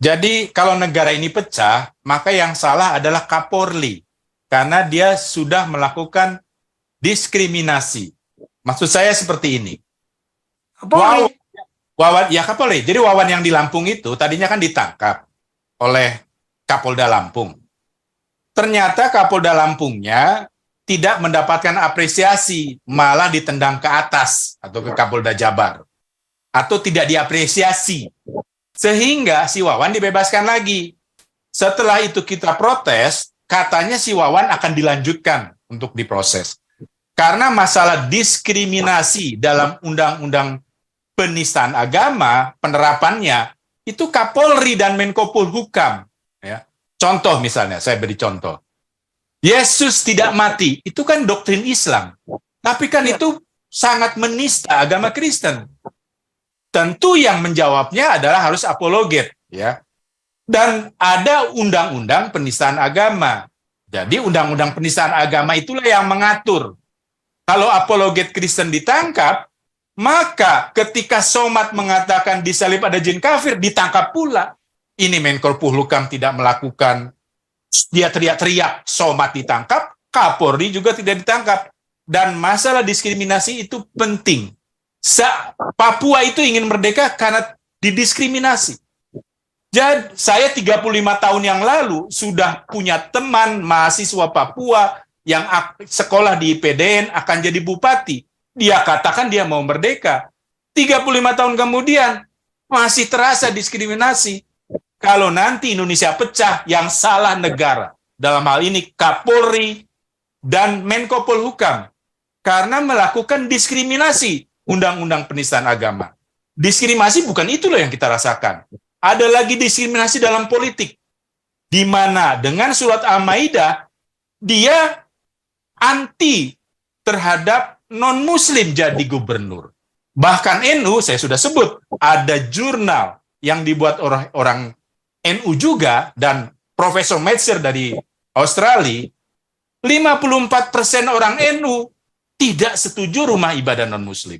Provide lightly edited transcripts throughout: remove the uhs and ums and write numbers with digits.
Jadi kalau negara ini pecah, maka yang salah adalah Kapolri. Karena dia sudah melakukan diskriminasi. Maksud saya seperti ini. Kapolri. Wawan, ya Kapolri. Jadi Wawan yang di Lampung itu tadinya kan ditangkap oleh Kapolda Lampung. Ternyata Kapolda Lampungnya tidak mendapatkan apresiasi, malah ditendang ke atas atau ke Kapolda Jabar. Atau tidak diapresiasi. Sehingga si Wawan dibebaskan lagi. Setelah itu kita protes, katanya si Wawan akan dilanjutkan untuk diproses. Karena masalah diskriminasi dalam undang-undang penistaan agama, penerapannya, itu Kapolri dan Menko Polhukam. Ya. Contoh misalnya, saya beri contoh. Yesus tidak mati, itu kan doktrin Islam. Tapi kan itu sangat menista agama Kristen. Tentu yang menjawabnya adalah harus apologet, ya. Dan ada undang-undang penistaan agama. Jadi undang-undang penistaan agama itulah yang mengatur. Kalau apologet Kristen ditangkap, maka ketika Somad mengatakan di salib ada jin kafir, ditangkap pula. Ini Menko Polhukam tidak melakukan, dia teriak-teriak, Somad ditangkap, Kapolri juga tidak ditangkap. Dan masalah diskriminasi itu penting. Papua itu ingin merdeka karena didiskriminasi. Jadi saya 35 tahun yang lalu sudah punya teman mahasiswa Papua yang sekolah di IPDN akan jadi bupati. Dia katakan dia mau merdeka. 35 tahun kemudian masih terasa diskriminasi. Kalau nanti Indonesia pecah, yang salah negara. Dalam hal ini Kapolri dan Menko Polhukam. Karena melakukan diskriminasi undang-undang penistaan agama. Diskriminasi bukan itulah yang kita rasakan. Ada lagi diskriminasi dalam politik. Di mana dengan surat Al-Maidah, dia anti terhadap non-muslim jadi gubernur. Bahkan NU, saya sudah sebut, ada jurnal yang dibuat orang NU juga, dan Profesor Metzer dari Australia, 54% orang NU tidak setuju rumah ibadah non-muslim.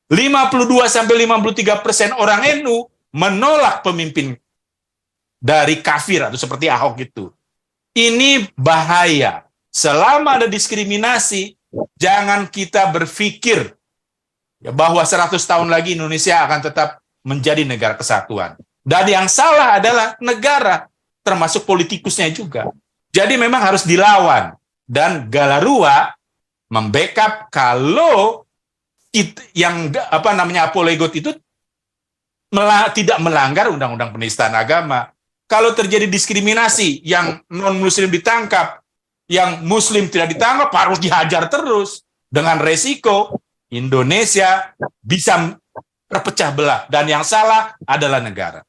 52-53% orang NU menolak pemimpin dari kafir atau seperti Ahok itu. Ini bahaya. Selama ada diskriminasi, jangan kita berpikir bahwa 100 tahun lagi Indonesia akan tetap menjadi negara kesatuan. Dan yang salah adalah negara, termasuk politikusnya juga. Jadi memang harus dilawan. Dan Galarua membackup kalau yang apologot itu tidak melanggar undang-undang penistaan agama. Kalau terjadi diskriminasi, yang non-muslim ditangkap, yang muslim tidak ditangkap, harus dihajar terus. Dengan resiko Indonesia bisa terpecah belah. Dan yang salah adalah negara.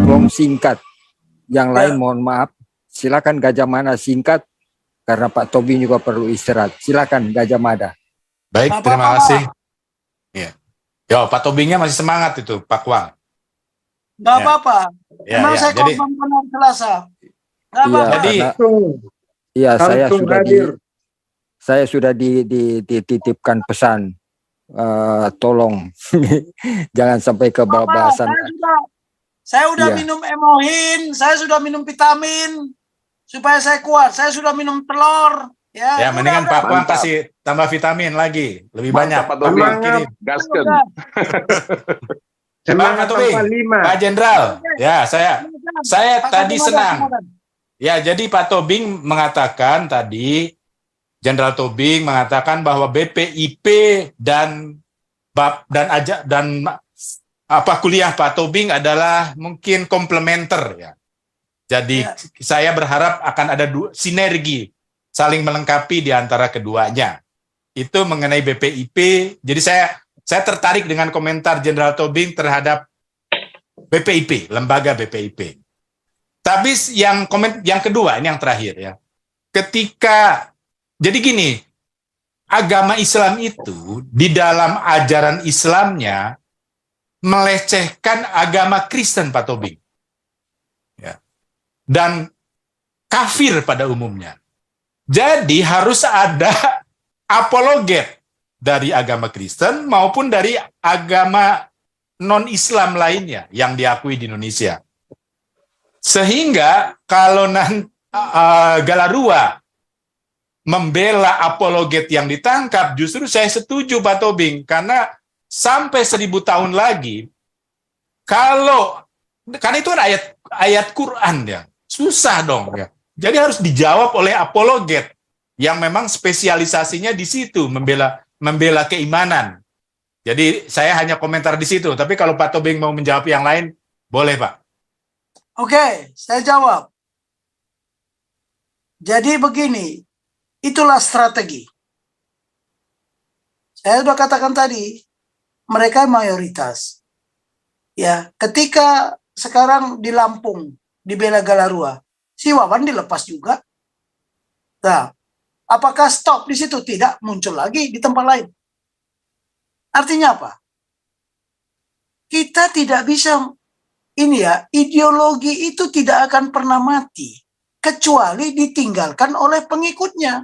Bom singkat. Yang lain mohon maaf. Silakan Gajah Mada singkat. Karena Pak Tobing juga perlu istirahat. Silakan Gajah Mada. Baik, terima kasih. Ya. Yo, Pak Tobingnya masih semangat itu, Pak Kwang. Nggak apa-apa. Ya, Emang saya jadi, korban benar Selasa. Nggak apa-apa. Jadi, iya, saya sudah dititipkan pesan. Tolong jangan sampai ke bahasan. Saya udah minum Emohin, saya sudah minum vitamin supaya saya kuat. Saya sudah minum telur. Ya, mendingan Pak Kwang kasih tambah vitamin lagi, lebih banyak. Pak Tobing, gasken. Pak Tobing, Pak Jenderal, ya saya tadi senang. Ya, jadi Pak Tobing mengatakan tadi, Jenderal Tobing mengatakan bahwa BPIP dan kuliah Pak Tobing adalah mungkin komplementer ya. Jadi saya berharap akan ada sinergi saling melengkapi di antara keduanya. Itu mengenai BPIP. Jadi saya tertarik dengan komentar Jenderal Tobing terhadap BPIP, lembaga BPIP. Tapi yang kedua, ini yang terakhir ya. Jadi gini, agama Islam itu di dalam ajaran Islamnya melecehkan agama Kristen, Pak Tobing. Ya. Dan kafir pada umumnya. Jadi harus ada apologet dari agama Kristen maupun dari agama non-Islam lainnya yang diakui di Indonesia. Sehingga kalau Galarua membela apologet yang ditangkap, justru saya setuju Pak Tobing, karena sampai 1000 tahun lagi, karena itu kan ayat Quran ya, susah dong ya. Jadi harus dijawab oleh apologet yang memang spesialisasinya di situ, membela keimanan. Jadi saya hanya komentar di situ, tapi kalau Pak Tobing mau menjawab yang lain, boleh Pak. Oke, saya jawab. Jadi begini, itulah strategi. Saya sudah katakan tadi, mereka mayoritas. Ya, ketika sekarang di Lampung dibela Galarua, si Wawan dilepas juga. Nah, apakah stop di situ? Tidak, muncul lagi di tempat lain. Artinya apa? Kita tidak bisa, ideologi itu tidak akan pernah mati kecuali ditinggalkan oleh pengikutnya.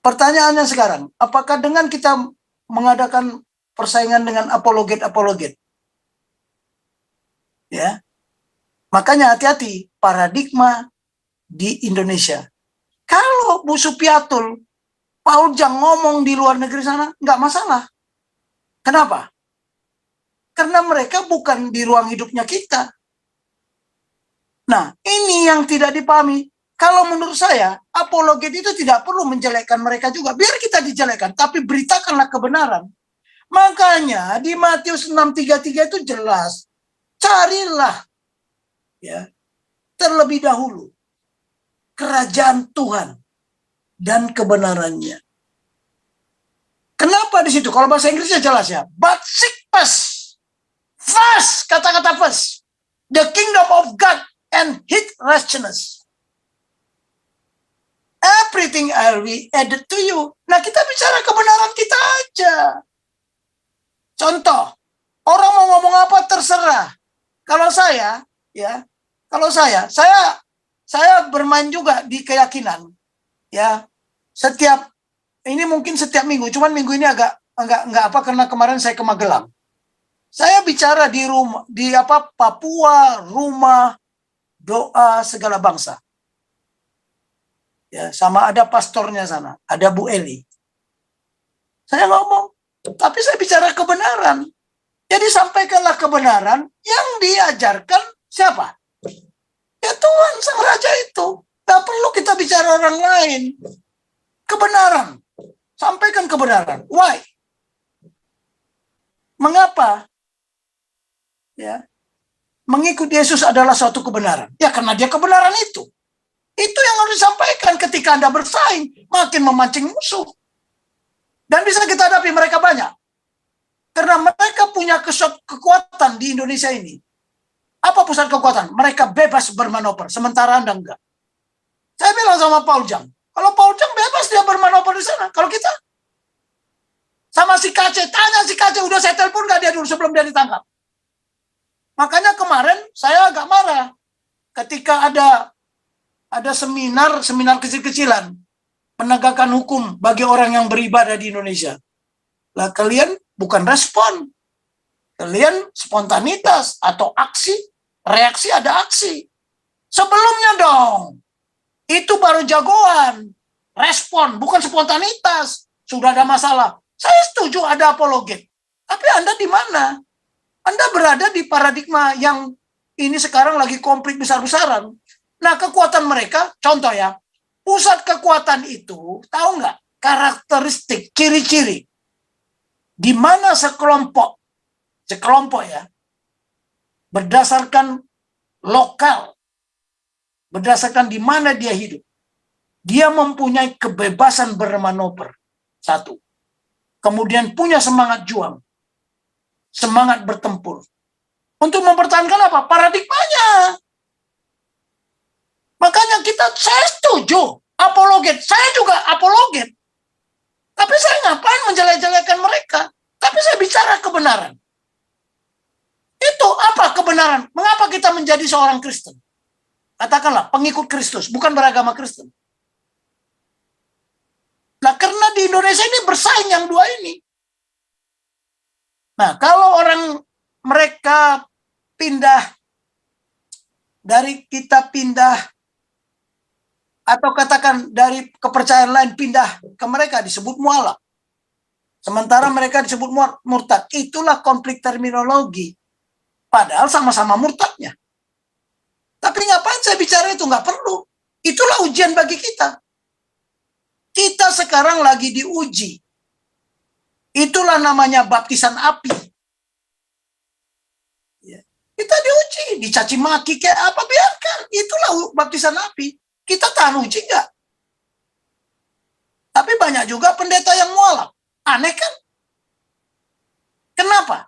Pertanyaannya sekarang, apakah dengan kita mengadakan persaingan dengan apologet-apologet? Ya. Makanya hati-hati paradigma di Indonesia. Kalau Bu Supiatul, Paul Jang ngomong di luar negeri sana, nggak masalah. Kenapa? Karena mereka bukan di ruang hidupnya kita. Nah, ini yang tidak dipahami. Kalau menurut saya, apologet itu tidak perlu menjelekkan mereka juga. Biar kita dijelekkan, tapi beritakanlah kebenaran. Makanya di Matius 6:33 itu jelas. Carilah ya terlebih dahulu kerajaan Tuhan dan kebenarannya. Kenapa di situ? Kalau bahasa Inggrisnya jelas ya. But seek first, kata-kata first, the kingdom of God and His righteousness. Everything will be added to you. Nah, kita bicara kebenaran kita aja. Contoh, orang mau ngomong apa terserah. Kalau saya, saya bermain juga di keyakinan. Ya, ini mungkin setiap minggu, cuman minggu ini agak karena kemarin saya ke Magelang. Saya bicara di rumah, Papua, rumah doa segala bangsa. Ya, sama ada pastornya sana, ada Bu Eli. Saya ngomong, tapi saya bicara kebenaran. Jadi sampaikanlah kebenaran yang diajarkan siapa? Ya Tuhan Sang Raja itu. Tidak perlu kita bicara orang lain. Kebenaran. Sampaikan kebenaran. Why? Mengapa? Ya. Mengikut Yesus adalah suatu kebenaran. Ya karena dia kebenaran itu. Itu yang harus disampaikan ketika Anda bersaing. Makin memancing musuh. Dan bisa kita hadapi mereka banyak. Karena mereka punya kekuatan di Indonesia ini. Apa pusat kekuatan? Mereka bebas bermanover, sementara Anda enggak. Saya bilang sama Paul Jang, kalau Paul Jang bebas dia bermanover di sana. Kalau kita, sama si Kace, tanya si Kace, udah saya telepon enggak dia dulu sebelum dia ditangkap. Makanya kemarin saya agak marah ketika ada seminar kecil-kecilan menegakkan hukum bagi orang yang beribadah di Indonesia. Lah kalian bukan respon. Kalian spontanitas atau aksi, reaksi ada aksi. Sebelumnya dong. Itu baru jagoan. Respon, bukan spontanitas. Sudah ada masalah. Saya setuju ada apologet. Tapi Anda di mana? Anda berada di paradigma yang ini sekarang lagi konflik besar-besaran. Nah, kekuatan mereka, contoh ya, pusat kekuatan itu, tahu nggak? Karakteristik, ciri-ciri. Di mana sekelompok ya, berdasarkan lokal, berdasarkan di mana dia hidup, dia mempunyai kebebasan bermanover, satu. Kemudian punya semangat juang, semangat bertempur. Untuk mempertahankan apa? Paradigmanya. Makanya saya setuju, apologet, saya juga apologet. Tapi saya ngapain menjelek-jelekan mereka? Tapi saya bicara kebenaran. Itu apa kebenaran? Mengapa kita menjadi seorang Kristen? Katakanlah pengikut Kristus, bukan beragama Kristen. Nah, karena di Indonesia ini bersaing yang dua ini. Nah, kalau orang mereka pindah, dari kita pindah, atau katakan dari kepercayaan lain pindah ke mereka, disebut mualaf. Sementara mereka disebut murtad. Itulah konflik terminologi. Padahal sama-sama murtadnya. Tapi ngapain saya bicara itu? Nggak perlu. Itulah ujian bagi kita. Kita sekarang lagi diuji. Itulah namanya baptisan api. Kita diuji, dicaci maki kayak apa, biarkan. Itulah baptisan api. Kita tahan uji nggak? Tapi banyak juga pendeta yang mualaf. Aneh kan? Kenapa?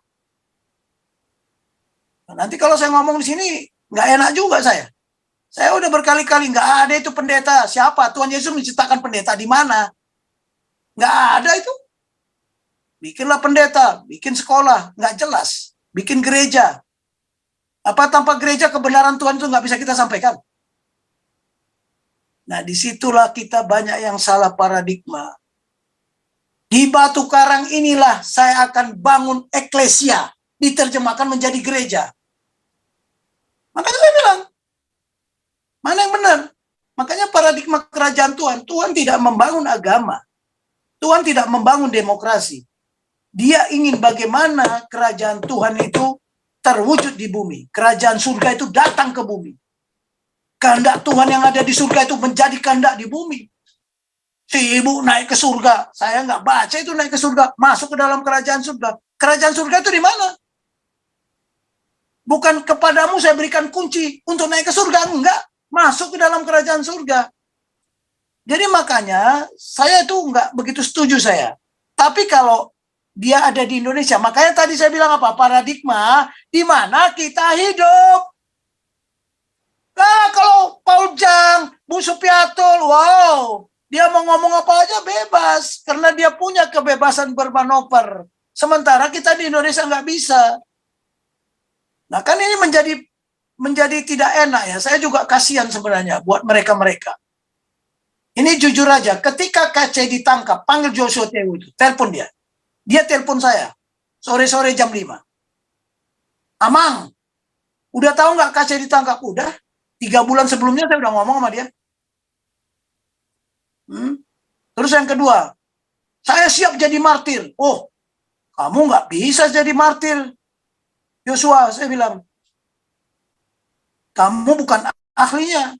Nah, nanti kalau saya ngomong di sini, nggak enak juga saya. Saya udah berkali-kali, nggak ada itu pendeta. Siapa? Tuhan Yesus menciptakan pendeta di mana? Nggak ada itu. Bikinlah pendeta, bikin sekolah, nggak jelas. Bikin gereja. Apa tanpa gereja kebenaran Tuhan itu nggak bisa kita sampaikan? Nah, disitulah kita banyak yang salah paradigma. Di Batu Karang inilah saya akan bangun eklesia. Diterjemahkan menjadi gereja. Makanya saya bilang, mana yang benar? Makanya paradigma kerajaan Tuhan. Tuhan tidak membangun agama. Tuhan tidak membangun demokrasi. Dia ingin bagaimana kerajaan Tuhan itu terwujud di bumi. Kerajaan surga itu datang ke bumi. Kehendak Tuhan yang ada di surga itu menjadi kehendak di bumi. Si ibu naik ke surga. Saya nggak baca itu naik ke surga. Masuk ke dalam kerajaan surga. Kerajaan surga itu di mana? Bukan kepadamu saya berikan kunci untuk naik ke surga. Enggak. Masuk ke dalam kerajaan surga. Jadi makanya saya itu nggak begitu setuju saya. Tapi kalau dia ada di Indonesia, makanya tadi saya bilang apa? Paradigma di mana kita hidup. Nah, kalau Paul Jang, Bu Supiatul, wow, dia mau ngomong apa aja bebas, karena dia punya kebebasan bermanuver. Sementara kita di Indonesia nggak bisa. Nah, kan ini menjadi tidak enak ya. Saya juga kasihan sebenarnya buat mereka-mereka. Ini jujur aja, ketika KC ditangkap, panggil Joshua Tewu itu, telepon dia. Dia telepon saya, sore-sore jam 5. Amang, udah tahu nggak KC ditangkap? Udah. 3 bulan sebelumnya saya udah ngomong sama dia. Terus yang kedua, saya siap jadi martir. Oh, kamu nggak bisa jadi martir, Joshua. Saya bilang, kamu bukan ahlinya.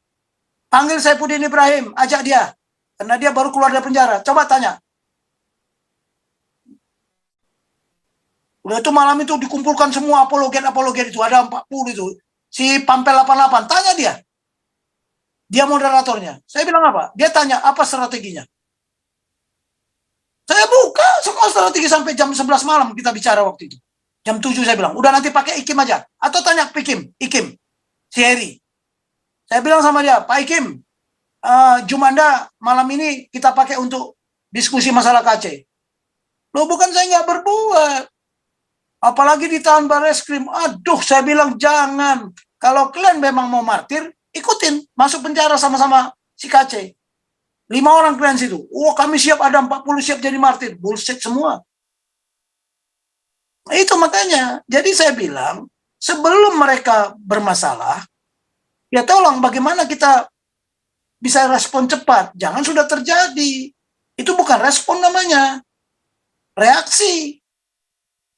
Panggil Saifuddin Ibrahim, ajak dia. Karena dia baru keluar dari penjara. Coba tanya. Udah itu malam itu dikumpulkan semua apologet-apologet itu. Ada 40 itu. Si Pampel 88, tanya dia. Dia moderatornya. Saya bilang apa? Dia tanya, apa strateginya? Saya buka semua strategi sampai jam 11 malam kita bicara waktu itu. Jam 7 saya bilang, udah nanti pakai Ikim aja. Atau tanya Ikim, si Heri. Saya bilang sama dia, Pak Ikim, Jumanda malam ini kita pakai untuk diskusi masalah KC. Loh, bukan saya nggak berbuat. Apalagi ditahan Barreskrim. Aduh, saya bilang jangan. Kalau kalian memang mau martir, ikutin. Masuk penjara sama-sama si KC. 5 orang kalian situ. Oh, kami siap, ada 40 siap jadi martir. Bullshit semua. Nah, itu makanya. Jadi saya bilang, sebelum mereka bermasalah, ya tolong bagaimana kita bisa respon cepat. Jangan sudah terjadi. Itu bukan respon namanya. Reaksi.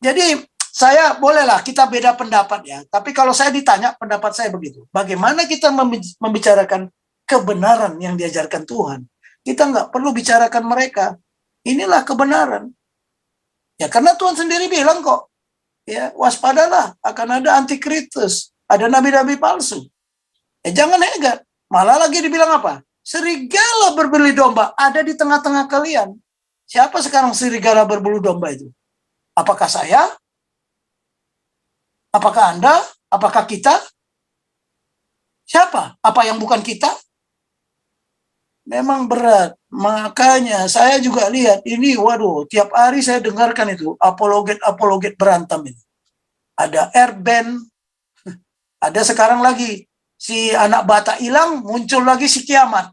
Jadi saya bolehlah kita beda pendapat ya. Tapi kalau saya ditanya pendapat saya begitu. Bagaimana kita membicarakan kebenaran yang diajarkan Tuhan. Kita nggak perlu bicarakan mereka. Inilah kebenaran. Ya karena Tuhan sendiri bilang kok. Ya waspadalah akan ada antikristus. Ada nabi-nabi palsu. Jangan hegat. Malah lagi dibilang apa? Serigala berbulu domba ada di tengah-tengah kalian. Siapa sekarang serigala berbulu domba itu? Apakah saya? Apakah Anda? Apakah kita? Siapa? Apa yang bukan kita? Memang berat. Makanya saya juga lihat ini, waduh, tiap hari saya dengarkan itu apologet berantem ini. Ada Erben, ada sekarang lagi si anak bata hilang, muncul lagi si kiamat.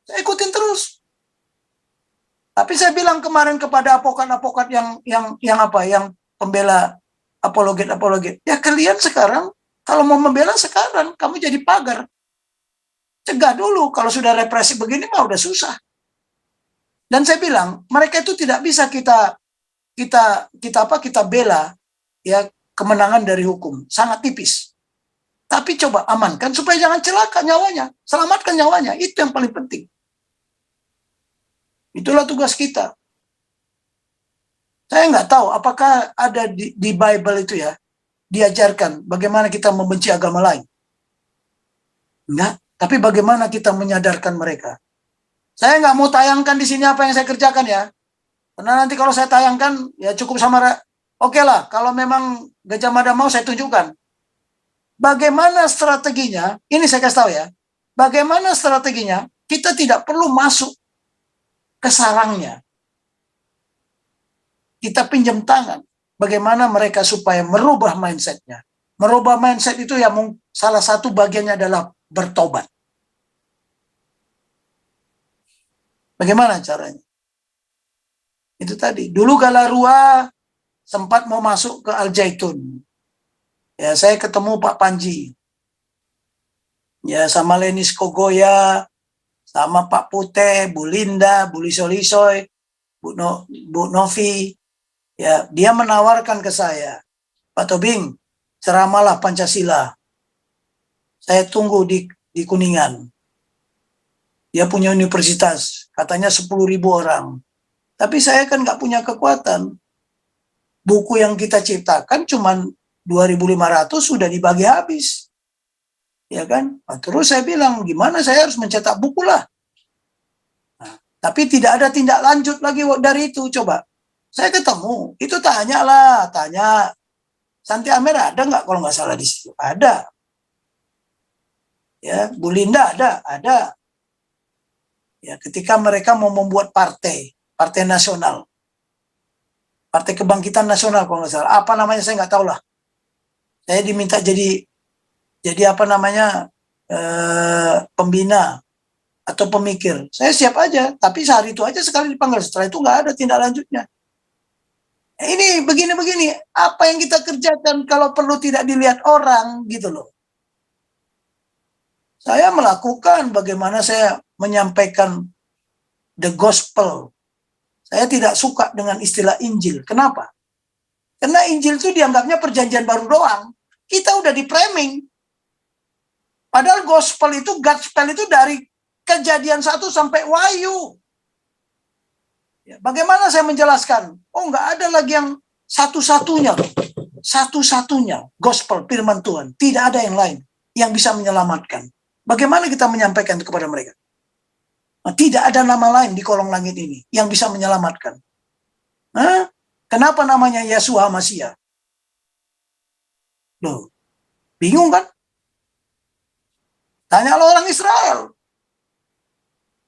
Saya ikutin terus. Tapi saya bilang kemarin kepada apokat-apokat yang pembela apologet, ya kalian sekarang kalau mau membela sekarang, kamu jadi pagar. Cegah dulu, kalau sudah represi begini mah udah susah. Dan saya bilang, mereka itu tidak bisa kita bela ya kemenangan dari hukum, sangat tipis. Tapi coba amankan supaya jangan celaka nyawanya, selamatkan nyawanya, itu yang paling penting. Itulah tugas kita. Saya nggak tahu apakah ada di Bible itu ya, diajarkan bagaimana kita membenci agama lain. Enggak, tapi bagaimana kita menyadarkan mereka. Saya nggak mau tayangkan di sini apa yang saya kerjakan ya. Karena nanti kalau saya tayangkan, ya cukup sama, oke lah, kalau memang Gajah Mada mau saya tunjukkan. Bagaimana strateginya, ini saya kasih tahu ya, bagaimana strateginya, kita tidak perlu masuk ke sarangnya. Kita pinjam tangan. Bagaimana mereka supaya merubah mindsetnya. Merubah mindset itu ya salah satu bagiannya adalah bertobat. Bagaimana caranya? Itu tadi. Dulu Galarua sempat mau masuk ke Al Zaitun. Ya, saya ketemu Pak Panji. Ya, sama Lenis Kogoya, sama Pak Pute, Bu Linda, Bu Lisoy, Bu Novi. Ya, dia menawarkan ke saya, Pak Tobing, ceramalah Pancasila. Saya tunggu di Kuningan. Dia punya universitas, katanya 10.000 orang. Tapi saya kan nggak punya kekuatan. Buku yang kita ciptakan cuma 2.500 sudah dibagi habis. Ya kan? Nah, terus saya bilang, gimana saya harus mencetak buku lah. Nah, tapi tidak ada tindak lanjut lagi dari itu. Coba, saya ketemu, itu tanya, Santi Amer ada nggak kalau nggak salah di situ? Ada. Ya, Bu Linda ada. Ya, ketika mereka mau membuat partai nasional, Partai Kebangkitan Nasional kalau nggak salah, apa namanya saya nggak tahu lah. Saya diminta jadi apa namanya pembina atau pemikir. Saya siap aja, tapi sehari itu aja sekali dipanggil. Setelah itu nggak ada tindak lanjutnya. Ini begini-begini, apa yang kita kerjakan kalau perlu tidak dilihat orang gitu loh. Saya melakukan bagaimana saya menyampaikan the gospel. Saya tidak suka dengan istilah Injil. Kenapa? Karena Injil itu dianggapnya perjanjian baru doang. Kita udah di-framing. Padahal gospel itu, gospel itu dari Kejadian 1 sampai Wahyu. Ya, bagaimana saya menjelaskan? Oh, nggak ada lagi yang satu-satunya. Satu-satunya gospel firman Tuhan. Tidak ada yang lain yang bisa menyelamatkan. Bagaimana kita menyampaikan itu kepada mereka? Nah, tidak ada nama lain di kolong langit ini yang bisa menyelamatkan. Hah? Kenapa namanya Yeshua Mashiach? Loh, bingung kan? Tanyalah orang Israel.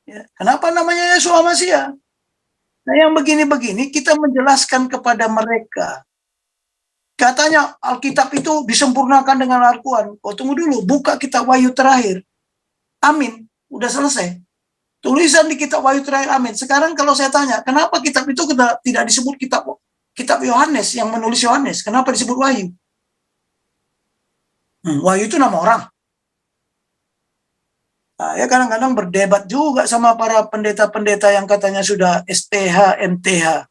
Ya, kenapa namanya Yeshua Mashiach? Nah, yang begini-begini kita menjelaskan kepada mereka. Katanya Alkitab itu disempurnakan dengan Al-Quran. Oh, tunggu dulu, buka kitab Wahyu terakhir. Amin, udah selesai. Tulisan di kitab Wahyu terakhir, amin. Sekarang kalau saya tanya, kenapa kitab itu tidak disebut kitab Yohanes, yang menulis Yohanes? Kenapa disebut Wahyu? Wahyu itu nama orang. Saya kadang-kadang berdebat juga sama para pendeta-pendeta yang katanya sudah STH, MTH.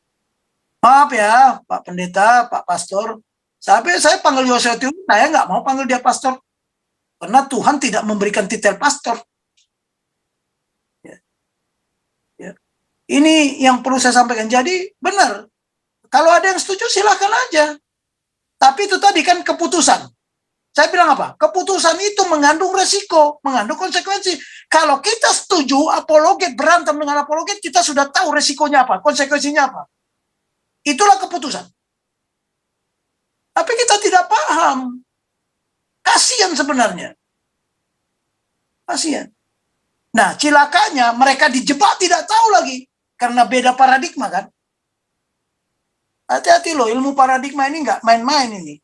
Maaf ya, Pak Pendeta, Pak Pastor. Sampai saya panggil Yosef itu, saya nggak mau panggil dia pastor. Karena Tuhan tidak memberikan titel pastor. Ya. Ini yang perlu saya sampaikan. Jadi benar. Kalau ada yang setuju silahkan aja. Tapi itu tadi kan keputusan. Saya bilang apa? Keputusan itu mengandung resiko, mengandung konsekuensi. Kalau kita setuju apologet berantem dengan apologet, kita sudah tahu resikonya apa, konsekuensinya apa. Itulah keputusan. Tapi kita tidak paham. Kasihan sebenarnya. Kasihan. Nah, cilakanya mereka dijebak tidak tahu lagi. Karena beda paradigma kan. Hati-hati loh, ilmu paradigma ini nggak main-main ini.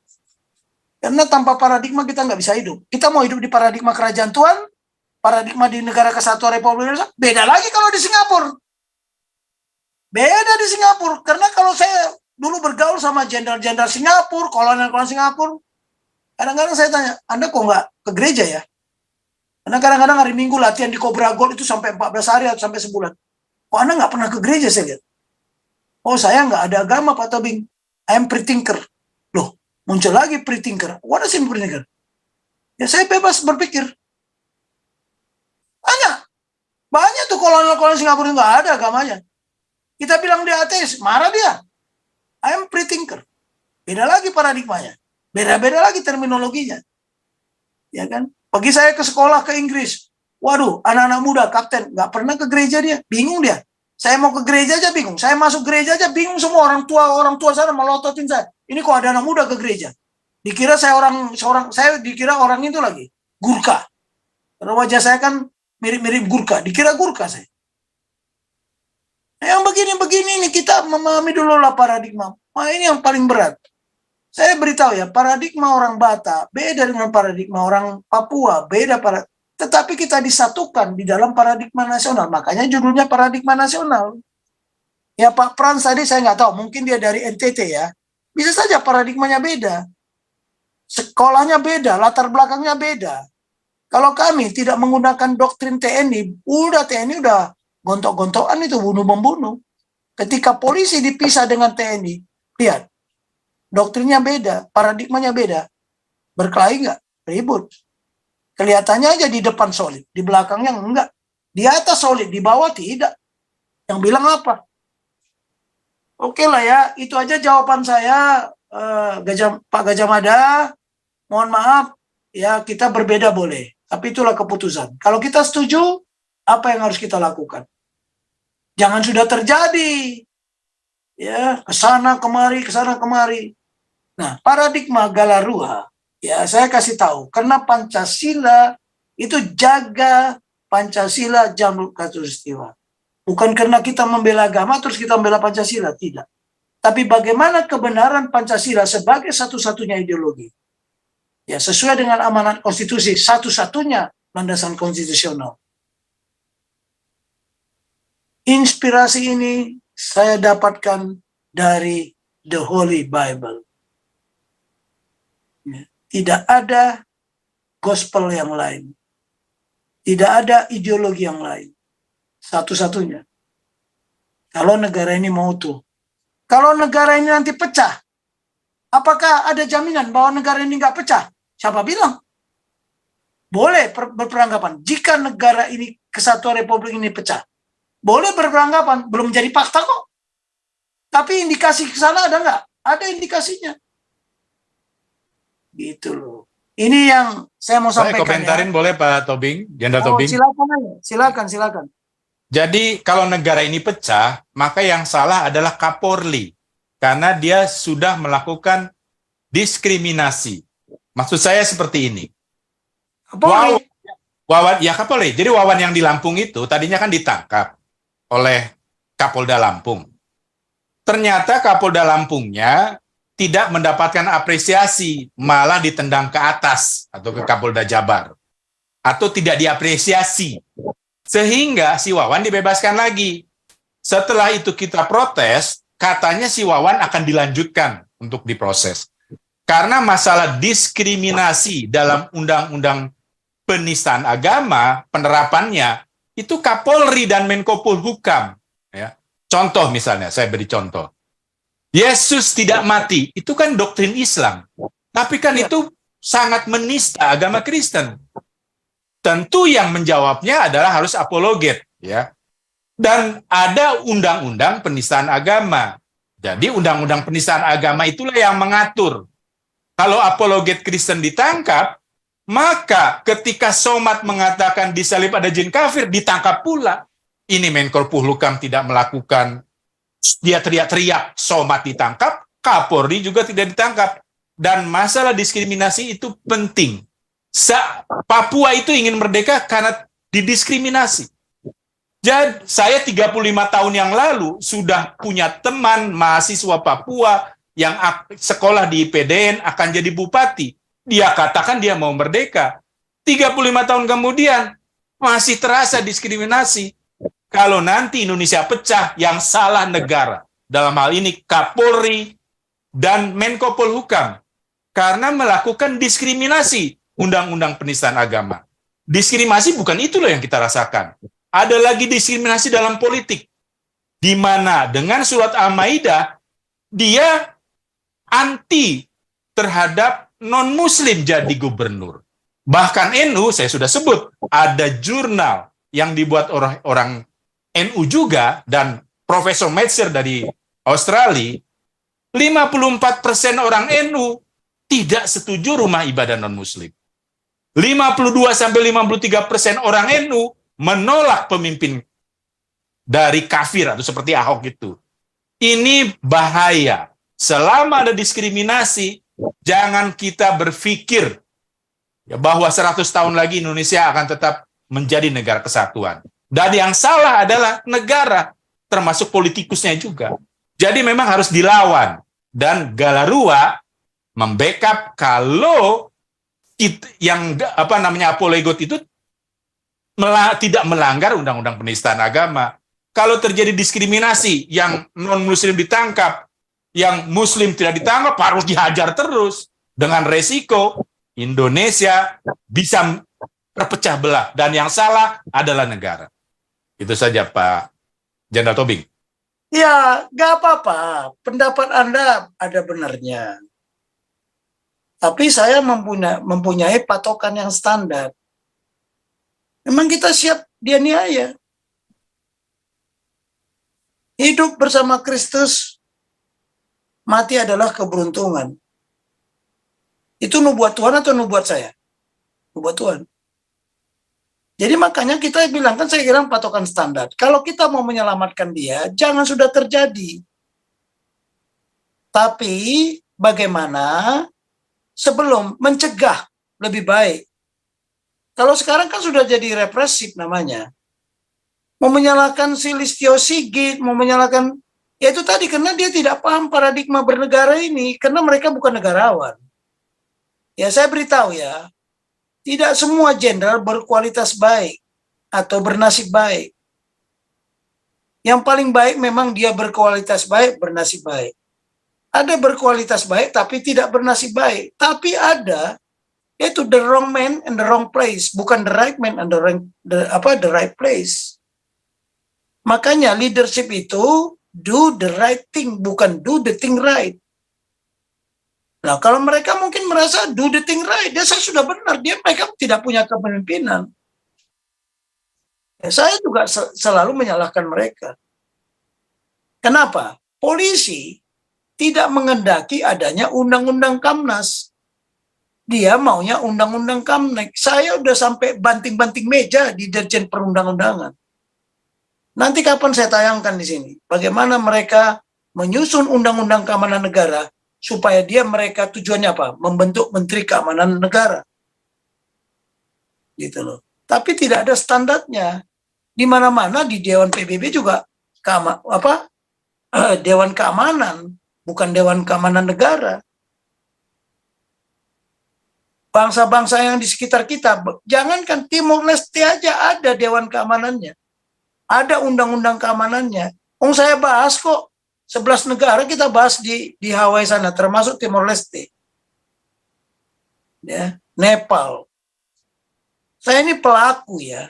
Karena tanpa paradigma kita nggak bisa hidup. Kita mau hidup di paradigma kerajaan Tuhan, paradigma di negara kesatuan Republik Indonesia, beda lagi kalau di Singapura. Beda di Singapura. Karena kalau saya dulu bergaul sama jenderal-jenderal Singapura, kolonel-kolonel Singapura, kadang-kadang saya tanya, Anda kok nggak ke gereja ya? Karena kadang-kadang hari Minggu latihan di Cobra Gold itu sampai 14 hari atau sampai sebulan. Kok Anda nggak pernah ke gereja, saya lihat? Oh, saya nggak ada agama, Pak Tobing. I am pre-thinker. Loh, muncul lagi pre-thinker. What is pre-thinker? Ya saya bebas berpikir. Banyak tuh kolonel-kolonel Singapura nggak ada agamanya. Kita bilang dia ateis, marah dia. I am pre-thinker. Beda lagi paradigmanya. Beda-beda lagi terminologinya. Ya kan? Pergi saya ke sekolah ke Inggris. Waduh, anak-anak muda, kapten, nggak pernah ke gereja dia. Bingung dia. Saya mau ke gereja aja bingung. Saya masuk gereja aja bingung semua. Orang tua sana melototin saya. Ini kok ada anak muda ke gereja. Dikira saya dikira orang itu lagi. Gurkha. Karena wajah saya kan mirip-mirip Gurkha. Dikira Gurkha saya. Yang begini-begini ini kita memahami dulu lah paradigma. Nah, ini yang paling berat. Saya beritahu ya, paradigma orang Batak beda dengan paradigma orang Papua, beda tetapi kita disatukan di dalam paradigma nasional. Makanya judulnya paradigma nasional. Ya Pak Frans tadi saya nggak tahu, mungkin dia dari NTT ya. Bisa saja paradigmanya beda. Sekolahnya beda, latar belakangnya beda. Kalau kami tidak menggunakan doktrin TNI, TNI udah gontok-gontokan itu, bunuh-membunuh. Ketika polisi dipisah dengan TNI, lihat, doktrinnya beda, paradigmanya beda. Berkelahi nggak? Ribut. Kelihatannya aja di depan solid, di belakangnya enggak. Di atas solid, di bawah tidak. Yang bilang apa? Oke lah ya, itu aja jawaban saya, Pak Gajah Mada. Mohon maaf, ya kita berbeda boleh. Tapi itulah keputusan. Kalau kita setuju, apa yang harus kita lakukan? Jangan sudah terjadi. Ya, kesana kemari. Nah, paradigma Galarua, ya saya kasih tahu, karena Pancasila itu jaga Pancasila Jamrut Katulistiwa. Bukan karena kita membela agama terus kita membela Pancasila, tidak. Tapi bagaimana kebenaran Pancasila sebagai satu-satunya ideologi. Ya, sesuai dengan amanat konstitusi, satu-satunya landasan konstitusional. Inspirasi ini saya dapatkan dari the Holy Bible. Tidak ada gospel yang lain. Tidak ada ideologi yang lain. Satu-satunya. Kalau negara ini mau utuh. Kalau negara ini nanti pecah, apakah ada jaminan bahwa negara ini nggak pecah? Siapa bilang? Boleh berperanggapan. Jika negara ini, kesatuan republik ini pecah, boleh berperanggapan. Belum jadi fakta kok. Tapi indikasi ke sana ada nggak? Ada indikasinya. Gitu loh. Ini yang saya mau sampaikan. Saya komentarin ya. Boleh Pak Tobing, Jenderal Tobing? Silakan. Jadi kalau negara ini pecah, maka yang salah adalah Kapolri. Karena dia sudah melakukan diskriminasi. Maksud saya seperti ini. Kapolri. Jadi Wawan yang di Lampung itu tadinya kan ditangkap oleh Kapolda Lampung. Ternyata Kapolda Lampungnya tidak mendapatkan apresiasi, malah ditendang ke atas atau ke Kapolda Jabar. Atau tidak diapresiasi. Sehingga si Wawan dibebaskan lagi. Setelah itu kita protes, katanya si Wawan akan dilanjutkan untuk diproses. Karena masalah diskriminasi dalam undang-undang penistaan agama, penerapannya, itu Kapolri dan Menko Polhukam. Ya. Contoh misalnya, saya beri contoh. Yesus tidak mati, itu kan doktrin Islam. Tapi kan itu sangat menista agama Kristen. Tentu yang menjawabnya adalah harus apologet. Ya. Dan ada undang-undang penistaan agama. Jadi undang-undang penistaan agama itulah yang mengatur. Kalau apologet Kristen ditangkap, maka ketika Somad mengatakan di salib ada jin kafir, ditangkap pula. Ini Menko Polhukam tidak melakukan, dia teriak-teriak, Somad ditangkap, Kapolri juga tidak ditangkap. Dan masalah diskriminasi itu penting. Papua itu ingin merdeka karena didiskriminasi. Jadi saya 35 tahun yang lalu sudah punya teman mahasiswa Papua yang sekolah di IPDN akan jadi bupati. Dia katakan dia mau merdeka. 35 tahun kemudian masih terasa diskriminasi. kalau nanti Indonesia pecah, yang salah negara. Dalam hal ini Kapolri dan Menko Polhukam. Karena melakukan diskriminasi undang-undang penistaan agama. Diskriminasi bukan itu loh yang kita rasakan. Ada lagi diskriminasi dalam politik. Di mana dengan surat Al-Maidah, dia anti terhadap non-muslim jadi gubernur. Bahkan NU, saya sudah sebut, ada jurnal yang dibuat orang NU juga, dan Profesor Metzer dari Australia, 54% orang NU tidak setuju rumah ibadah non-muslim. 52-53% orang NU menolak pemimpin dari kafir atau seperti Ahok itu. Ini bahaya. Selama ada diskriminasi, jangan kita berpikir ya, bahwa 100 tahun lagi Indonesia akan tetap menjadi negara kesatuan. Dan yang salah adalah negara, termasuk politikusnya juga. Jadi memang harus dilawan. Dan Galarua membackup kalau yang Apolegot itu tidak melanggar undang-undang penistaan agama. Kalau terjadi diskriminasi, yang non-muslim ditangkap, yang muslim tidak ditangkap, harus dihajar terus. Dengan resiko Indonesia bisa terpecah belah. Dan yang salah adalah negara. Itu saja Pak Jenderal Tobing. Ya, nggak apa-apa. Pendapat Anda ada benarnya. Tapi saya mempunyai patokan yang standar. Memang kita siap dianiaya. Hidup bersama Kristus, mati adalah keberuntungan. Itu nubuat Tuhan atau nubuat saya? Nubuat Tuhan. Jadi makanya kita bilang, kan saya kira patokan standar. Kalau kita mau menyelamatkan dia, jangan sudah terjadi. Tapi bagaimana sebelum mencegah lebih baik. Kalau sekarang kan sudah jadi represif namanya. Mau menyalahkan si Listio Sigit, mau menyalahkan, ya itu tadi karena dia tidak paham paradigma bernegara ini, karena mereka bukan negarawan. Ya saya beritahu ya, tidak semua jenderal berkualitas baik atau bernasib baik. Yang paling baik memang dia berkualitas baik, bernasib baik. Ada berkualitas baik tapi tidak bernasib baik. Tapi ada, yaitu the wrong man and the wrong place, bukan the right man and the right place. Makanya leadership itu do the right thing, bukan do the thing right. Nah, kalau mereka mungkin merasa do the thing right, dia saya sudah benar, mereka tidak punya kepemimpinan. Ya, saya juga selalu menyalahkan mereka. Kenapa? Polisi tidak mengendaki adanya undang-undang Kamnas. Dia maunya undang-undang Kamnek. Saya udah sampai banting-banting meja di Dirjen Perundang-undangan. Nanti kapan saya tayangkan di sini, bagaimana mereka menyusun undang-undang keamanan negara supaya mereka tujuannya apa? Membentuk Menteri Keamanan Negara. Gitu loh. Tapi tidak ada standarnya. Di mana-mana di Dewan PBB juga Dewan Keamanan, bukan Dewan Keamanan Negara. Bangsa-bangsa yang di sekitar kita, jangankan Timor Leste aja ada Dewan Keamanannya. Ada undang-undang keamanannya. Saya bahas kok. 11 negara kita bahas di Hawaii sana, termasuk Timor Leste. Ya, Nepal. Saya ini pelaku ya.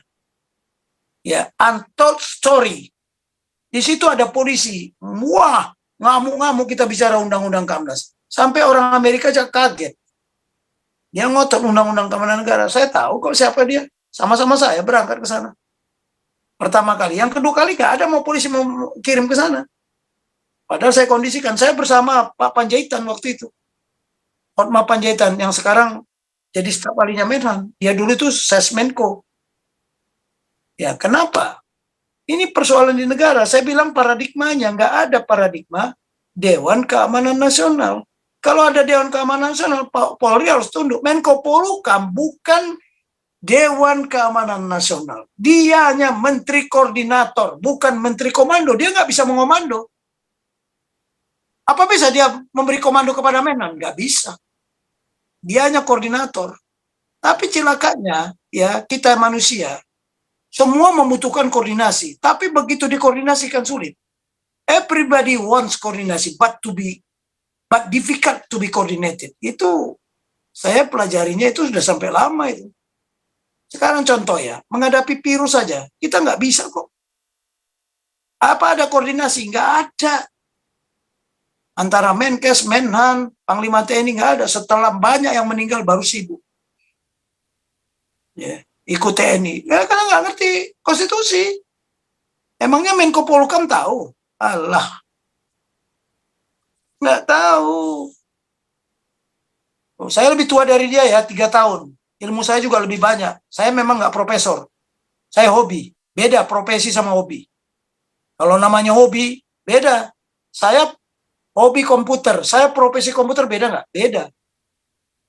Ya, untold story. Di situ ada polisi. Wah, ngamuk-ngamuk kita bicara undang-undang Kamnas. Sampai orang Amerika aja kaget. Dia ngotot undang-undang keamanan negara. Saya tahu kok siapa dia. Sama-sama saya berangkat ke sana. Pertama kali. Yang kedua kali nggak ada mau polisi mau kirim ke sana. Padahal saya kondisikan. Saya bersama Pak Panjaitan waktu itu. Hotma Panjaitan yang sekarang jadi staf ahlinya Menhan. Dia dulu itu Sesmenko. Ya, kenapa? Ini persoalan di negara. Saya bilang paradigmanya. Nggak ada paradigma Dewan Keamanan Nasional. Kalau ada Dewan Keamanan Nasional, Polri harus tunduk. Menko Polhukam bukan Dewan Keamanan Nasional. Dia hanya menteri koordinator, bukan menteri komando. Dia nggak bisa mengomando. Apa bisa dia memberi komando kepada Menhan? Nggak bisa. Dia hanya koordinator. Tapi celakanya, ya kita manusia Semua membutuhkan koordinasi, tapi begitu dikoordinasikan sulit. Everybody wants koordinasi, but difficult to be coordinated. Itu saya pelajarinya itu sudah sampai lama itu. Sekarang contoh ya, menghadapi virus saja, kita nggak bisa kok. Apa ada koordinasi? Nggak ada. Antara Menkes, Menhan, Panglima TNI nggak ada. Setelah banyak yang meninggal baru sibuk. Ya, ikut TNI. Ya karena nggak ngerti konstitusi. Emangnya Menko Polhukam tahu? Allah. Nggak tahu. Saya lebih tua dari dia ya, 3 tahun. Ilmu saya juga lebih banyak. Saya memang nggak profesor. Saya hobi. Beda profesi sama hobi. Kalau namanya hobi, beda. Saya hobi komputer. Saya profesi komputer, beda nggak? Beda.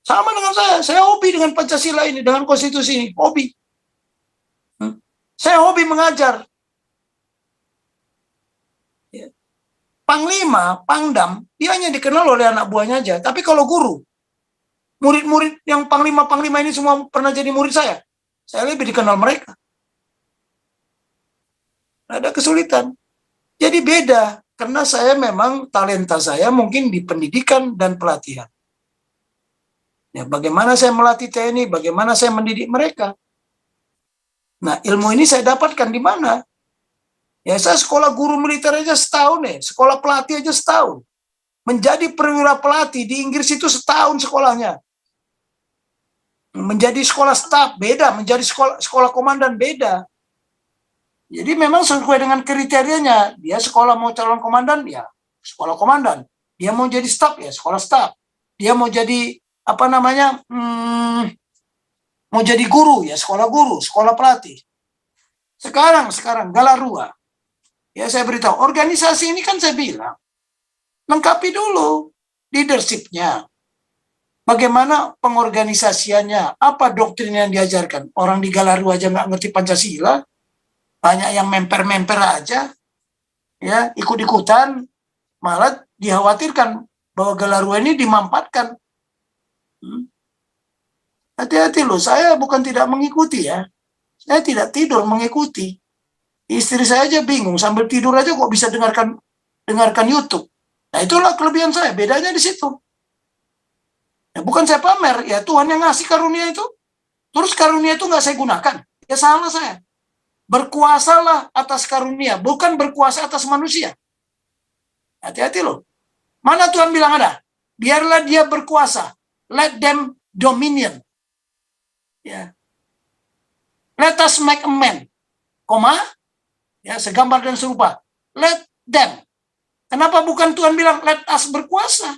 Sama dengan saya. Saya hobi dengan Pancasila ini, dengan konstitusi ini. Hobi. Saya hobi mengajar. Panglima, Pangdam, dia hanya dikenal oleh anak buahnya aja. Tapi kalau guru, murid-murid yang panglima-panglima ini semua pernah jadi murid saya lebih dikenal mereka. Ada kesulitan. Jadi beda, karena saya memang talenta saya mungkin di pendidikan dan pelatihan. Ya, bagaimana saya melatih TNI, bagaimana saya mendidik mereka. Nah, ilmu ini saya dapatkan di mana? Ya, saya sekolah guru militer aja setahun sekolah pelatih aja setahun. Menjadi perwira pelatih di Inggris itu setahun sekolahnya. Menjadi sekolah staf beda, menjadi sekolah komandan beda. Jadi memang sesuai dengan kriterianya. Dia sekolah mau calon komandan, ya sekolah komandan. Dia mau jadi staf, ya sekolah staf. Dia mau jadi mau jadi guru, ya sekolah guru, sekolah pelatih. Sekarang Galarua. Ya saya beritahu, organisasi ini kan saya bilang, lengkapi dulu leadership-nya. Bagaimana pengorganisasiannya, apa doktrin yang diajarkan. Orang di Galarua aja nggak ngerti Pancasila, banyak yang memper-memper aja, ya ikut-ikutan, malah dikhawatirkan bahwa Galarua ini dimanfaatkan. Hati-hati loh, saya bukan tidak mengikuti ya, saya tidak tidur mengikuti. Istri saya aja bingung, sambil tidur aja kok bisa dengarkan YouTube. Nah itulah kelebihan saya, bedanya di situ. Ya, bukan saya pamer, ya Tuhan yang ngasih karunia itu. Terus karunia itu nggak saya gunakan, ya salah saya. Berkuasalah atas karunia, bukan berkuasa atas manusia. Hati-hati loh. Mana Tuhan bilang ada? Biarlah dia berkuasa. Let them dominion. Ya. Let us make a man. Koma, ya segambar dan serupa. Let them. Kenapa bukan Tuhan bilang let us berkuasa?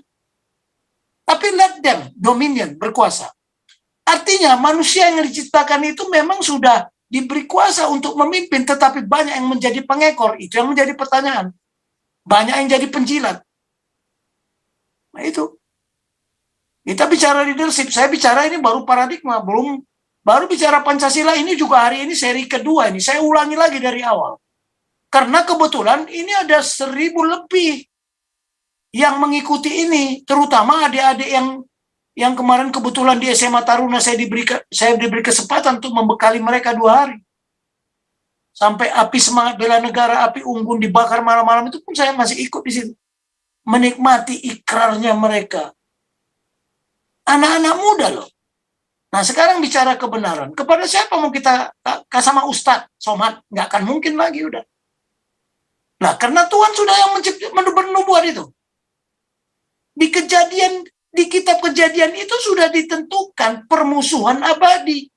Tapi let them dominion, berkuasa. Artinya manusia yang diciptakan itu memang sudah diberi kuasa untuk memimpin, tetapi banyak yang menjadi pengekor. Itu yang menjadi pertanyaan. Banyak yang jadi penjilat. Nah itu. Kita bicara leadership, saya bicara ini baru paradigma, baru bicara Pancasila ini juga hari ini seri kedua ini. Saya ulangi lagi dari awal. Karena kebetulan ini ada 1.000 lebih yang mengikuti ini, terutama adik-adik yang kemarin kebetulan di SMA Taruna saya diberi kesempatan untuk membekali mereka 2 hari. Sampai api semangat bela negara, api unggun dibakar malam-malam itu pun saya masih ikut di situ. Menikmati ikrarnya mereka. Anak-anak muda loh. Nah sekarang bicara kebenaran. Kepada siapa mau kita sama Ustadz Somad? Nggak akan mungkin lagi udah. Nah karena Tuhan sudah yang bernubuat itu. Di kitab Kejadian itu sudah ditentukan permusuhan abadi.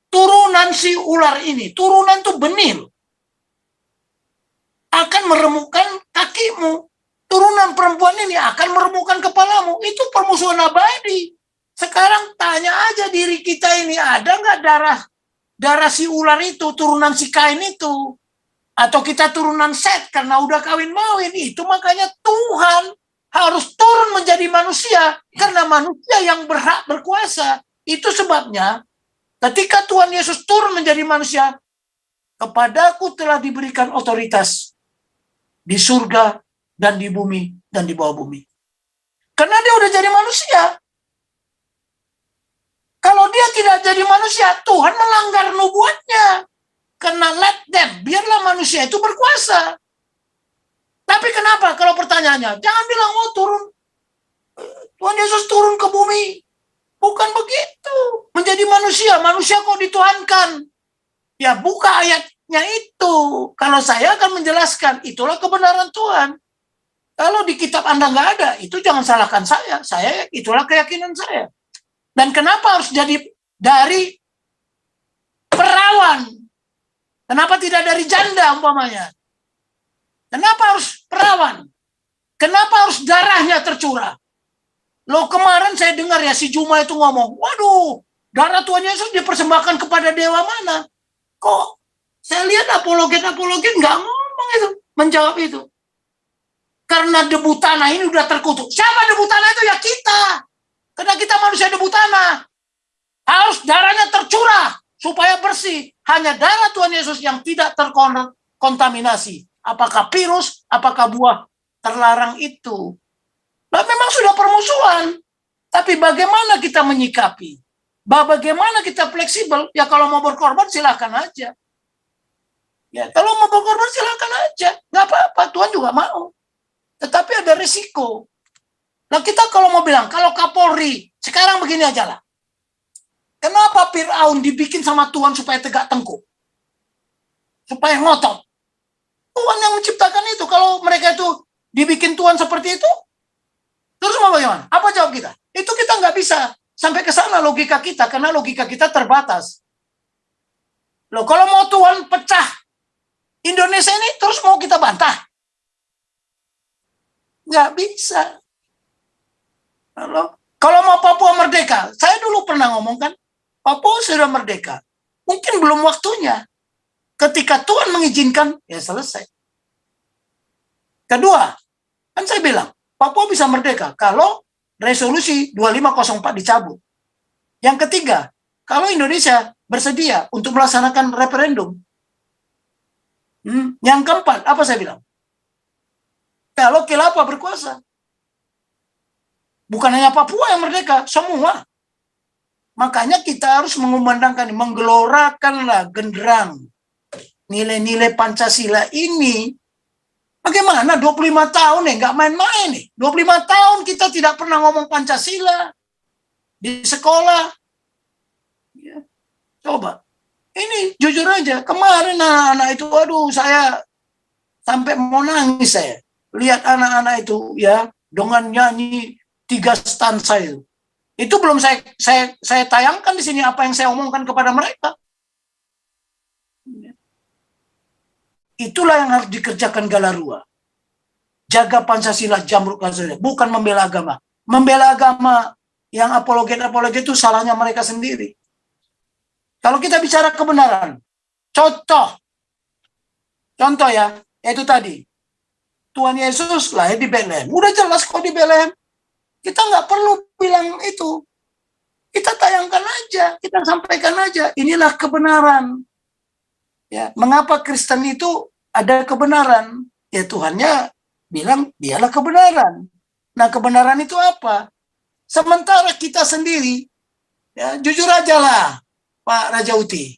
Turunan si ular ini, turunan tuh benil, akan meremukkan kakimu. Turunan perempuan ini akan meremukkan kepalamu. Itu permusuhan abadi. Sekarang tanya aja diri kita ini, ada nggak darah si ular itu, turunan si Kain itu? Atau kita turunan Set karena udah kawin-mawin. Itu makanya Tuhan harus turun menjadi manusia, karena manusia yang berhak berkuasa. Itu sebabnya ketika Tuhan Yesus turun menjadi manusia, kepadaku telah diberikan otoritas di surga dan di bumi dan di bawah bumi. Karena dia udah jadi manusia. Kalau dia tidak jadi manusia, Tuhan melanggar nubuatnya. Karena let them, biarlah manusia itu berkuasa. Tapi kenapa kalau pertanyaannya, jangan bilang, oh turun, Tuhan Yesus turun ke bumi. Bukan begitu. Menjadi manusia kok dituhankan. Ya buka ayatnya itu. Kalau saya akan menjelaskan, itulah kebenaran Tuhan. Kalau di kitab Anda nggak ada, itu jangan salahkan saya. Itulah keyakinan saya. Dan kenapa harus jadi dari perawan? Kenapa tidak dari janda umpamanya? Kenapa harus perawan? Kenapa harus darahnya tercurah? Loh kemarin saya dengar ya si Juma itu ngomong, waduh, darah Tuhan Yesus dipersembahkan kepada dewa mana? Kok saya lihat apologet nggak ngomong itu, menjawab itu. Karena debu tanah ini udah terkutuk. Siapa debu tanah itu? Ya kita. Karena kita manusia debu tanah. Harus darahnya tercurah supaya bersih. Hanya darah Tuhan Yesus yang tidak terkontaminasi. Apakah virus, apakah buah terlarang itu. Nah, memang sudah permusuhan. Tapi bagaimana kita menyikapi? Bagaimana kita fleksibel? Ya kalau mau berkorban silahkan aja. Ya kalau mau berkorban silahkan aja. Nggak apa-apa, Tuhan juga mau. Tetapi ada risiko. Nah kita kalau mau bilang, kalau Kapolri, sekarang begini aja lah. Kenapa Fir'aun dibikin sama Tuhan supaya tegak tengkuk? Supaya ngotot. Tuhan yang menciptakan itu. Kalau mereka itu dibikin Tuhan seperti itu, terus mau bagaimana? Apa jawab kita? Itu kita nggak bisa sampai ke sana logika kita, karena logika kita terbatas. Loh, kalau mau Tuhan pecah Indonesia ini, terus mau kita bantah? Nggak bisa. Kalau mau Papua merdeka, saya dulu pernah ngomong kan, Papua sudah merdeka. Mungkin belum waktunya. Ketika Tuhan mengizinkan, ya selesai. Kedua, kan saya bilang, Papua bisa merdeka kalau resolusi 2504 dicabut. Yang ketiga, kalau Indonesia bersedia untuk melaksanakan referendum. Yang keempat, apa saya bilang? Kalau khilafah berkuasa. Bukan hanya Papua yang merdeka, semua. Makanya kita harus mengumandangkan, menggelorakanlah genderang nilai-nilai Pancasila ini. Bagaimana 25 tahun nih, nggak main-main nih. 25 tahun kita tidak pernah ngomong Pancasila di sekolah. Ya. Coba. Ini jujur aja, kemarin anak-anak itu, aduh saya sampai mau nangis saya. Lihat anak-anak itu ya, dengan nyanyi 3 stanza itu. Itu belum saya tayangkan di sini apa yang saya omongkan kepada mereka. Itulah yang harus dikerjakan Galarua. Jaga Pancasila, jamruk Pancasila. Bukan membela agama. Membela agama yang apologet itu salahnya mereka sendiri. Kalau kita bicara kebenaran, contoh ya, itu tadi. Tuhan Yesus lahir di Bethlehem. Udah jelas kok di Bethlehem. Kita nggak perlu bilang itu. Kita tayangkan aja, kita sampaikan aja. Inilah kebenaran. Ya, mengapa Kristen itu ada kebenaran? Ya Tuhannya bilang dialah kebenaran. Nah kebenaran itu apa? Sementara kita sendiri, ya jujur aja lah Pak Raja Uti,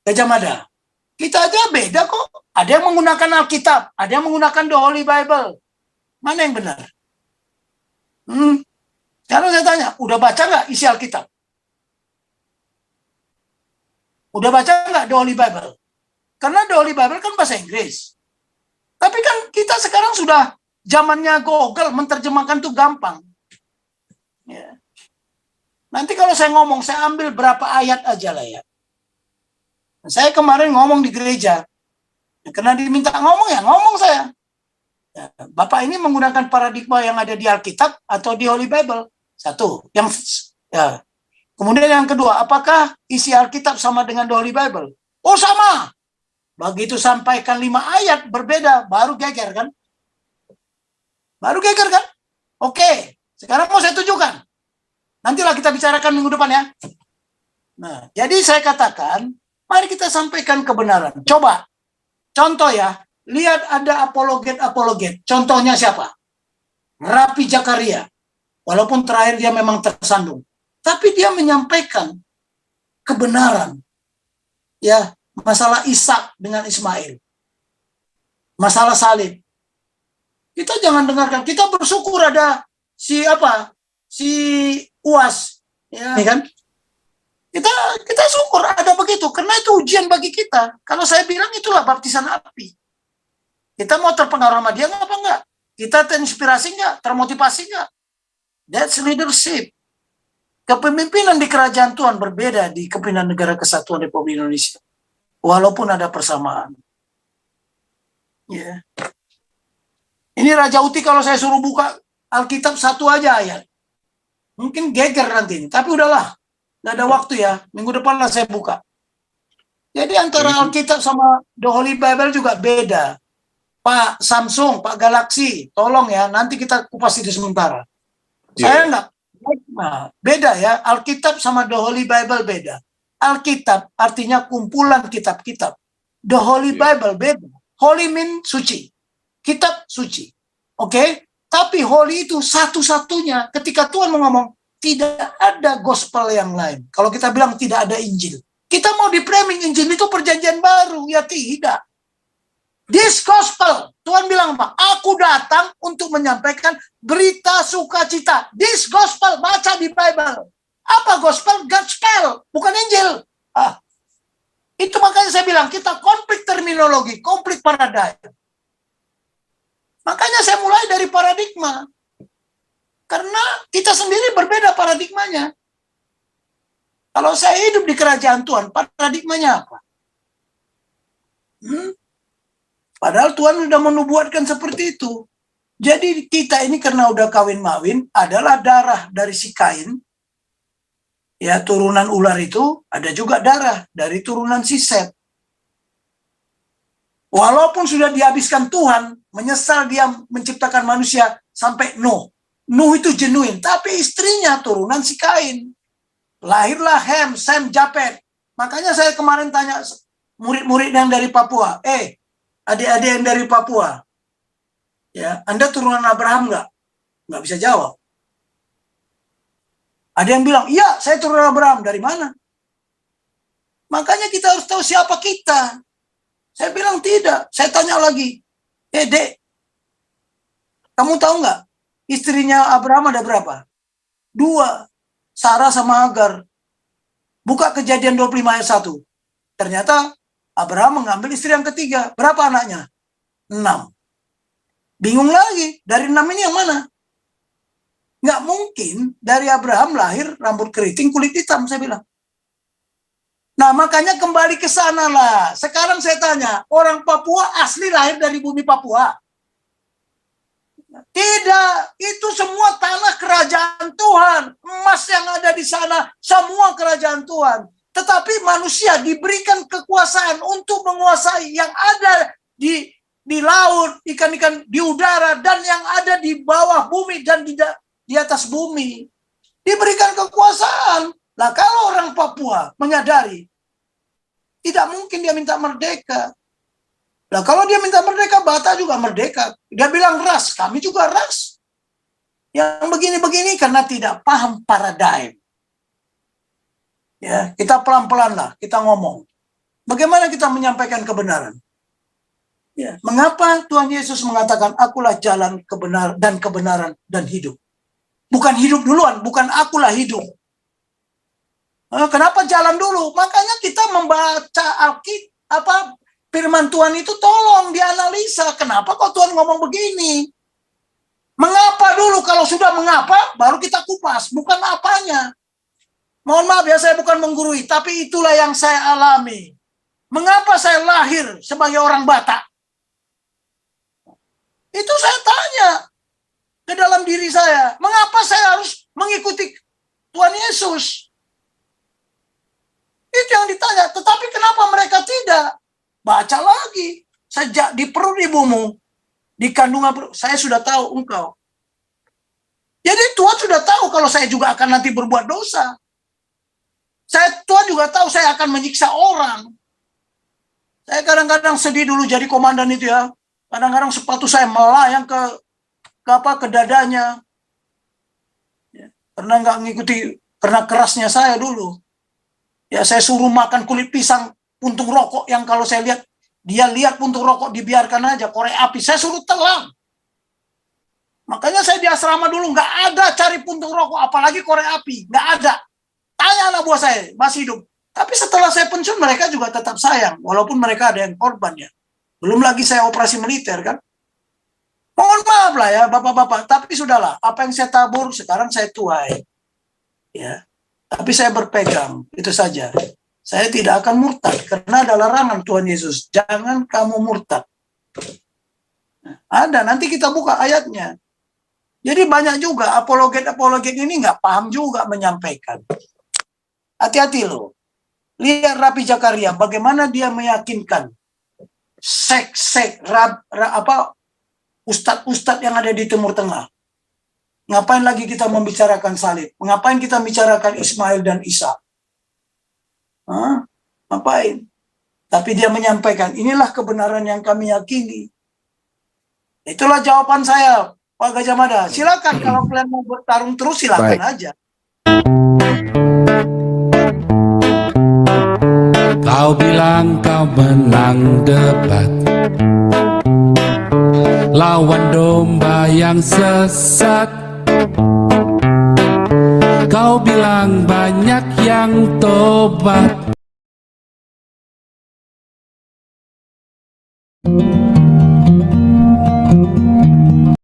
Gajah Mada. Kita aja beda kok. Ada yang menggunakan Alkitab, ada yang menggunakan The Holy Bible. Mana yang benar? Sekarang saya tanya, udah baca nggak isi Alkitab? Udah baca nggak The Holy Bible? Karena The Holy Bible kan bahasa Inggris. Tapi kan kita sekarang sudah zamannya Google, menerjemahkan tuh gampang. Ya. Nanti kalau saya ngomong, saya ambil berapa ayat aja lah ya. Saya kemarin ngomong di gereja. Karena diminta ngomong ya, ngomong saya. Ya, Bapak ini menggunakan paradigma yang ada di Alkitab atau di Holy Bible. Satu. Ya. Kemudian yang kedua, apakah isi Alkitab sama dengan The Holy Bible? Oh sama. Begitu sampaikan 5 ayat berbeda, baru geger kan? Baru geger kan? Oke, sekarang mau saya tunjukkan. Nantilah kita bicarakan minggu depan ya. Nah, jadi saya katakan, mari kita sampaikan kebenaran. Coba, contoh ya, lihat ada apologet. Contohnya siapa? Rapi Jakaria. Walaupun terakhir dia memang tersandung. Tapi dia menyampaikan kebenaran. Ya, Masalah Ishak dengan Ismail. Masalah salib. Kita jangan dengarkan. Kita bersyukur ada si Uas, ya kan? Kita syukur ada begitu, karena itu ujian bagi kita. Kalau saya bilang itulah baptisan api. Kita mau terpengaruh sama dia apa enggak? Kita terinspirasi enggak? Termotivasi enggak? That's leadership. Kepemimpinan di kerajaan Tuhan berbeda di kepemimpinan Negara Kesatuan Republik Indonesia. Walaupun ada persamaan. Ya. Ini Raja Uti kalau saya suruh buka Alkitab satu aja ayat. Mungkin geger nanti. Tapi udahlah. Nggak ada waktu ya. Minggu depan lah saya buka. Jadi antara Alkitab sama The Holy Bible juga beda. Pak Samsung, Pak Galaxy, tolong ya. Nanti kita kupas itu sementara. Saya nggak. Nah, beda ya. Alkitab sama The Holy Bible beda. Alkitab artinya kumpulan kitab-kitab. The Holy Bible beda. Holy mean suci. Kitab suci. Oke? Tapi holy itu satu-satunya ketika Tuhan ngomong tidak ada gospel yang lain. Kalau kita bilang tidak ada Injil. Kita mau di-framing Injil itu perjanjian baru. Ya tidak. This gospel. Tuhan bilang apa? Aku datang untuk menyampaikan berita sukacita. This gospel. Baca di Bible. Apa gospel? Gospel. Bukan Injil. Itu makanya saya bilang kita konflik terminologi. Konflik paradigma. Makanya saya mulai dari paradigma. Karena kita sendiri berbeda paradigmanya. Kalau saya hidup di kerajaan Tuhan, paradigmanya apa? Padahal Tuhan sudah menubuatkan seperti itu. Jadi kita ini karena udah kawin-mawin, adalah darah dari si Kain. Ya, turunan ular itu, ada juga darah dari turunan si Set. Walaupun sudah dihabiskan Tuhan, menyesal dia menciptakan manusia sampai Nuh. Nuh itu genuine, tapi istrinya turunan si Kain. Lahirlah Ham, Sem, Japet. Makanya saya kemarin tanya murid-murid yang dari Papua, adik-adik yang dari Papua, ya, Anda turunan Abraham nggak? Nggak bisa jawab. Ada yang bilang, iya, saya turunan Abraham. Dari mana? Makanya kita harus tahu siapa kita. Saya bilang tidak. Saya tanya lagi, Dek, kamu tahu nggak? Istrinya Abraham ada berapa? 2. Sarah sama Hagar. Buka Kejadian 25 ayat 1. Ternyata Abraham mengambil istri yang ketiga. Berapa anaknya? 6. Bingung lagi. Dari 6 ini yang mana? Nggak mungkin dari Abraham lahir rambut keriting, kulit hitam, saya bilang. Nah, makanya kembali ke sana lah. Sekarang saya tanya, orang Papua asli lahir dari bumi Papua? Tidak, itu semua tanah kerajaan Tuhan. Emas yang ada di sana, semua kerajaan Tuhan. Tetapi manusia diberikan kekuasaan untuk menguasai yang ada di laut, ikan-ikan di udara, dan yang ada di bawah bumi dan di atas bumi. Diberikan kekuasaan. Lah kalau orang Papua menyadari, tidak mungkin dia minta merdeka. Lah kalau dia minta merdeka, Bata juga merdeka. Dia bilang ras, kami juga ras. Yang begini-begini karena tidak paham paradigm. Ya, kita pelan-pelan lah, kita ngomong. Bagaimana kita menyampaikan kebenaran? Ya, mengapa Tuhan Yesus mengatakan, akulah jalan kebenaran dan hidup? Bukan hidup duluan, bukan akulah hidup. Kenapa jalan dulu? Makanya kita membaca firman Tuhan itu tolong dianalisa. Kenapa kok Tuhan ngomong begini? Mengapa dulu? Kalau sudah mengapa, baru kita kupas. Bukan apanya. Mohon maaf ya, saya bukan menggurui. Tapi itulah yang saya alami. Mengapa saya lahir sebagai orang Batak? Itu saya tanya ke dalam diri saya. Mengapa saya harus mengikuti Tuhan Yesus? Itu yang ditanya. Tetapi kenapa mereka tidak? Baca lagi. Sejak di perut ibumu, di kandungan perut, saya sudah tahu engkau. Jadi Tuhan sudah tahu kalau saya juga akan nanti berbuat dosa. Tuhan juga tahu saya akan menyiksa orang. Saya kadang-kadang sedih dulu jadi komandan itu ya. Kadang-kadang sepatu saya melayang ke dadanya. Ya, karena nggak ngikuti, karena kerasnya saya dulu. Ya, saya suruh makan kulit pisang puntung rokok yang kalau saya lihat, dia lihat puntung rokok dibiarkan aja, korek api, saya suruh telan. Makanya saya di asrama dulu nggak ada cari puntung rokok, apalagi korek api, nggak ada. Tanya anak buah saya, masih hidup. Tapi setelah saya pensiun, mereka juga tetap sayang, walaupun mereka ada yang korban ya. Belum lagi saya operasi militer kan. Mohon maaf lah ya bapak-bapak, tapi sudahlah, apa yang saya tabur sekarang saya tuai. Ya. Tapi saya berpegang, itu saja. Saya tidak akan murtad, karena ada larangan Tuhan Yesus. Jangan kamu murtad. Ada, nanti kita buka ayatnya. Jadi banyak juga apologet-apologet ini nggak paham juga menyampaikan. Hati-hati loh. Lihat Rapi Zakaria, bagaimana dia meyakinkan ustadz-ustadz yang ada di Timur Tengah. Ngapain lagi kita membicarakan salib? Ngapain kita bicarakan Ismail dan Isa? Ngapain? Tapi dia menyampaikan, inilah kebenaran yang kami yakini. Itulah jawaban saya, Pak Gajah Mada. Silakan kalau kalian mau bertarung terus, silakan aja. Kau bilang kau menang debat, lawan domba yang sesat. Kau bilang banyak yang tobat.